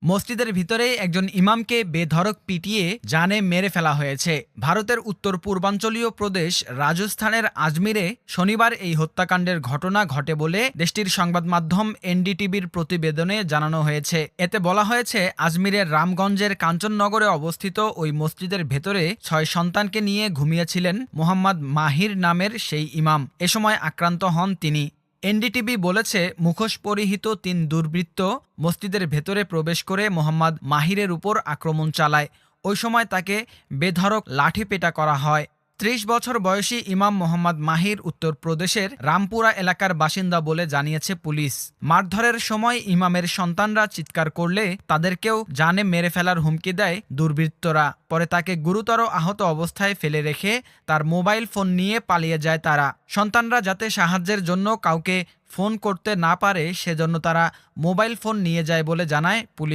মসজিদের ভিতরেই একজন ইমামকে বেধড়ক পিটিয়ে জানে মেরে ফেলা হয়েছে। ভারতের উত্তর পূর্বাঞ্চলীয় প্রদেশ রাজস্থানের আজমিরে শনিবার এই হত্যাকাণ্ডের ঘটনা ঘটে বলে দেশটির সংবাদ মাধ্যম এনডিটিভির প্রতিবেদনে জানানো হয়েছে। এতে বলা হয়েছে, আজমিরের রামগঞ্জের কাঞ্চননগরে অবস্থিত ওই মসজিদের ভেতরে ৬ সন্তানকে নিয়ে ঘুমিয়েছিলেন মোহাম্মদ মাহির নামের সেই ইমাম। এ সময় আক্রান্ত হন তিনি। এনডিটিভি বলেছে, মুখোশ পরিহিত ৩ দুর্বৃত্ত মসজিদের ভেতরে প্রবেশ করে মোহাম্মদ মাহিরের উপর আক্রমণ চালায়। ওই সময় তাকে বেধড়ক লাঠিপেটা করা হয়। ৩০ বছর বয়সী ইমাম মোহাম্মদ মাহির উত্তরপ্রদেশের রামপুরা এলাকার বাসিন্দা বলে জানিয়েছে পুলিশ। মারধরের সময় ইমামের সন্তানরা চিৎকার করলে তাদেরকেও জানে মেরে ফেলার হুমকি দেয় দুর্বৃত্তরা। পরে তাকে গুরুতর আহত অবস্থায় ফেলে রেখে তার মোবাইল ফোন নিয়ে পালিয়ে যায় তারা। সন্তানরা যাতে সাহায্যের জন্য কাউকে ফোন করতে না পারে সেজন্য তারা মোবাইল ফোন নিয়ে যায় বলে জানায় পুলিশ।